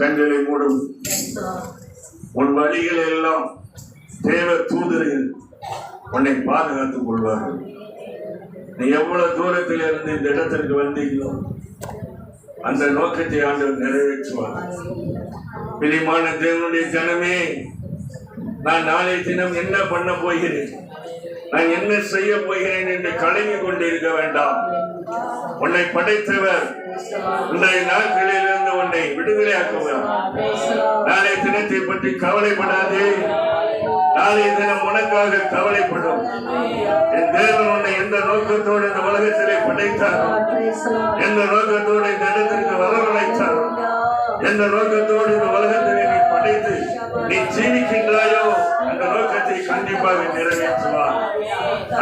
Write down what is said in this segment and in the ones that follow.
கண்களை மூடும். உன் வழிகள் எல்லாம் தேவ தூதர்கள் உன்னை பாதுகாத்துக் கொள்வார்கள். நீ எவ்வளவு தூரத்தில் இருந்து இந்த இடத்திற்கு வந்தீங்களோ அந்த நோக்கத்தை ஆண்டவர் நிறைவேற்றுவார். பிரியமான தேவனுடைய ஜனமே, நான் நாளை தினம் என்ன பண்ண போகிறேன், நான் என்ன செய்ய போகிறேன் என்று கலங்கி கொண்டிருக்க வேண்டாம். உன்னை படைத்தவர் இன்றைய நாட்களிலிருந்து உன்னை விடுதலையாக்குவார். நாளை தினத்தை பற்றி கவலைப்படாதே. நாளைய தினம் உனக்காக கவலைப்படும். என் தேவன் உன்னை எந்த நோக்கத்தோடு இந்த உலகத்திலே படைத்தார், எந்த நோக்கத்தோடு இந்த இடத்திற்கு வரவழைத்தார், எந்த நோக்கத்தோடு இந்த உலகத்திலே நீ படைத்து நீ ஜீவிக்கின்றாயோ கண்டிப்பாக நிறைவேற்றுவார்.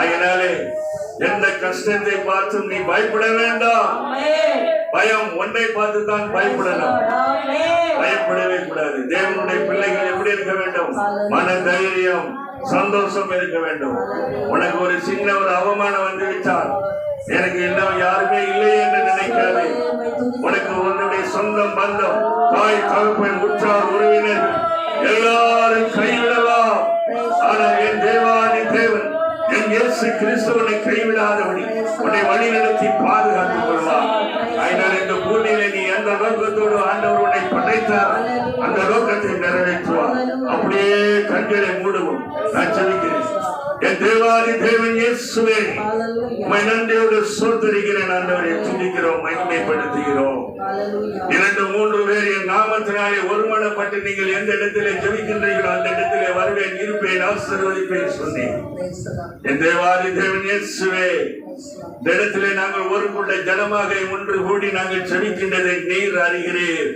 அதனாலே எந்த கஷ்டத்தை பார்த்தும் நீ பயப்பட வேண்டாம். பயம் ஒன்றை பார்த்து தான் பயப்படணும், பயப்படவே கூடாது. தேவனுடைய பிள்ளைகள் எப்படி இருக்க வேண்டும்? மன தைரியம், சந்தோஷம் இருக்க வேண்டும். உனக்கு ஒரு சின்ன ஒரு அவமானம் வந்து விட்டால் எனக்கு இன்னும் யாருமே இல்லை என்று நினைக்காது. உனக்கு உன்னுடைய சொந்தம், பந்தம், தாய், தகப்பன், உற்றார், உறவினர்கள் எல்லாரும் கைவிடலாம். ஆனால் என் தேவாதி தேவன் என் இயேசு கிறிஸ்துவனை கைவிடாதபடி உன்னை வழி நடத்தி பாதுகாத்துக் கொள்வார். அதனால் இந்த பூமியில நீ எந்த நோக்கத்தோடு ஆண்டவர் உன்னை படைத்தார் அந்த நோக்கத்தை நிறைவேற்றுவார். அப்படியே கண்களை மூடுவோம். நான் ஜெபிக்கிறேன். என் தேவாதி தேவன் இயேசுவே, உம்மை நன்றியோடு ஸ்தோத்திரிக்கிறேன். ஆண்டவரை துதிக்கிறோம், மகிமைப்படுத்துகிறோம். 2-3 பேர் என் நாமத்தினாலே ஒருமனப்பட்டு நீங்கள் எந்த இடத்திலே ஜெபிக்கின்றீர்களோ அந்த இடத்திலே வருவேன், இருப்பேன், ஆசீர்வதிப்பேன் சொன்னேன். என் தேவாதி தேவன் இயேசுவே, இந்த இடத்திலே நாங்கள் ஒரு கூட்ட ஜனமாக ஒன்று கூடி நாங்கள் ஜெபிக்கின்றதை நீர் அறிகிறீர்.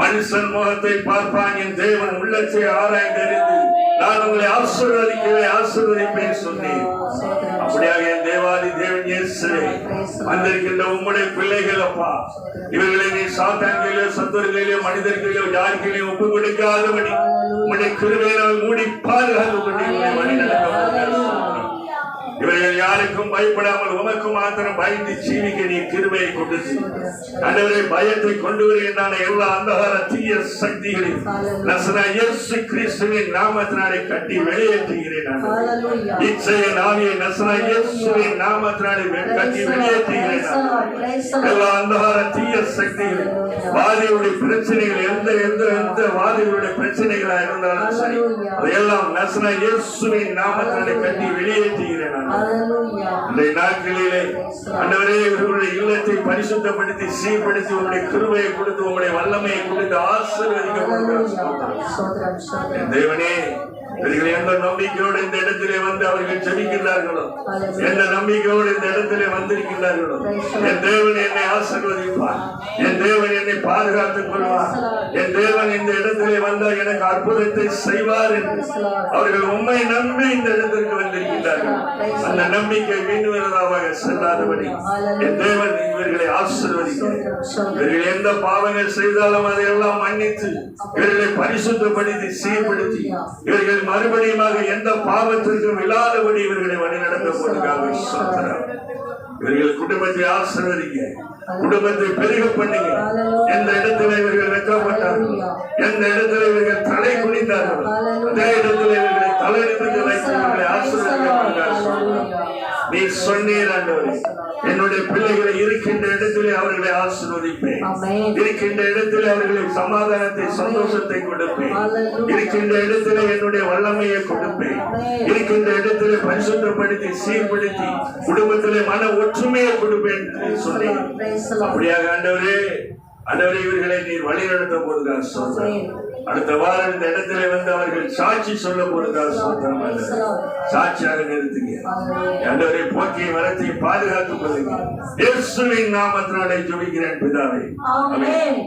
மனுஷன் முகத்தை பார்ப்பான், என் தேவன் உள்ளத்தை ஆராய்ந்தறிந்து நான் உங்களை ஆசீர்வதிப்பேன் சொன்னேன். அப்படியாக என் தேவாதி தேவன் இயேசுவே, வந்திருக்கின்ற உம்முடைய பிள்ளைகள் அப்பா, இவர்களை நீ சாத்தான்களிலோ சத்துருகளிலோ மனிதர்களிலோ யாருக்கையிலும் ஒப்பு கொடுக்காதபடி உம்முடைய கிருபையினால் மூடி பாதுகாக்கப்பட்டு வழி நடக்க. இவர்கள் யாருக்கும் பயப்படாமல் உமக்கு மாத்திரம் பயந்து ஜீவிக்க நீ கிருபையை கொடுத்து ஆண்டவரே, பயத்தை கொண்டு வருகின்றன எல்லா அந்தகார தீய சக்திகளையும் நசரேயனாகிய இயேசு கிறிஸ்துவின் நாமத்தினாலே கட்டி வெளியேற்றுகிறேன். இச்சைய ஆவியை நசரேயனாகிய இயேசுவின் நாமத்தினாலே கட்டி வெளியேற்றுகிறேன். எல்லா அந்தகார தீய சக்திகள், வாதிகளுடைய பிரச்சனைகள், எந்த வாதிகளுடைய பிரச்சனைகளா இருந்தாலும் சரி, அதையெல்லாம் நசரேயனாகிய இயேசுவின் நாமத்தினாலே கட்டி வெளியேற்றுகிறேன். நாட்களிலே ஆண்டவரே, இவர்களுடைய இல்லத்தை பரிசுத்தப்படுத்தி சீர்படுத்தி உங்களுடைய கிருபையை கொடுத்து உங்களுடைய வல்லமையை கொடுத்து ஆசீர்வதிக்க தேவனே, இவர்கள் எந்த நம்பிக்கையோடு இந்த இடத்திலே வந்து அவர்கள் ஜெபிக்கின்றார்களோ, எந்த நம்பிக்கையோடு இந்த இடத்திலே வந்திருக்கின்றார்களோ, என் தேவன் என்னை ஆசீர்வதிப்பார், என் தேவன் என்னை பாதுகாத்துக் கொள்வார், என் தேவன் இந்த இடத்திலே வந்தால் எனக்கு அற்புதத்தை செய்வார் என்று அவர்கள் உண்மை நம்பி இந்த இடத்திற்கு வந்திருக்கின்றார்கள். அந்த நம்பிக்கை மீண்டுவதாக செல்லாதபடி என் தேவன் இவர்களை ஆசீர்வதிக்கிறார். இவர்கள் எந்த பாவங்கள் செய்தாலும் அதையெல்லாம் மன்னித்து இவர்களை பரிசுத்தப்படுத்தி சீர்படுத்தி இவர்கள் மறுபடியும் எந்த பாவத்திற்கும் இல்லாதபடி இவர்களை வழிநடத்த போவதற்காக சொல்கிறார். இவர்கள் குடும்பத்தை ஆசீர்வதிங்க, குடும்பத்தை பெருக பண்ணுங்க. எந்த இடத்துல இவர்கள் வெட்கப்பட்டார்கள், எந்த இடத்துல இவர்கள் தலை குனிந்தார்கள், அதே இடத்துல இவர்களை தலை நிமிர்ந்து வைத்து இவர்களை ஆசீர்வதிக்க நீ சொன்னீர். ஆண்டவரே, என்னுடைய பிள்ளைகளை இருக்கின்ற இடத்திலே அவர்களை ஆசீர்வதிப்பேன், இருக்கின்ற இடத்திலே அவர்களை சமாதானத்தை சந்தோஷத்தை கொடுப்பேன், இருக்கின்ற இடத்திலே என்னுடைய வல்லமையை கொடுப்பேன், இருக்கின்ற இடத்திலே பரிசுத்தப்படுத்தி சீர்படுத்தி குடும்பத்திலே மன ஒற்றுமையை கொடுப்பேன் சொன்னேன். அப்படியாக ஆண்டவரே, இவர்களை நீர் வழி நடத்த போதுதான் சொல்றேன். அடுத்த வாரம் இந்த இடத்திலே வந்து அவர்கள் சாட்சி சொல்ல போதுதான் சொல்றேன். சாட்சியாக நிறுத்துங்க ஆண்டவரே, போக்கிய வரத்தை பாதுகாத்துக் கொள்ளுங்க. இயேசுவின் நாமத்தினாலே ஜெபிக்கிறேன் பிதாவே, ஆமென்.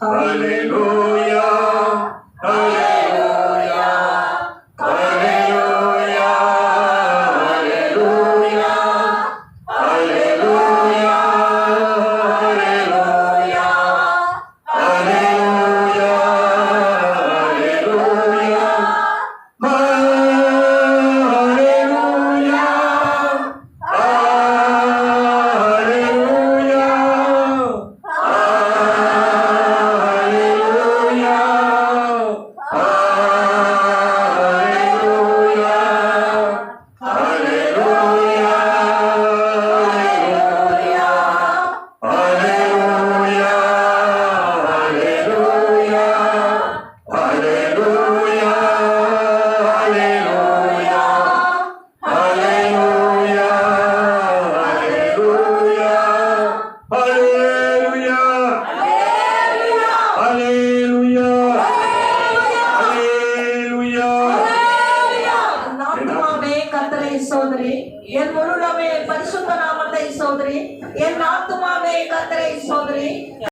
ஹல்லேலூயா, ஹல்லேலூயா, ஹல்லேலூயா, ஹல்லேலூயா, ஹல்லேலூயா, என் முழுமே பரிசுத்த நாமத்தை சோதரி, என் ஆத்துமாவே கர்த்தரை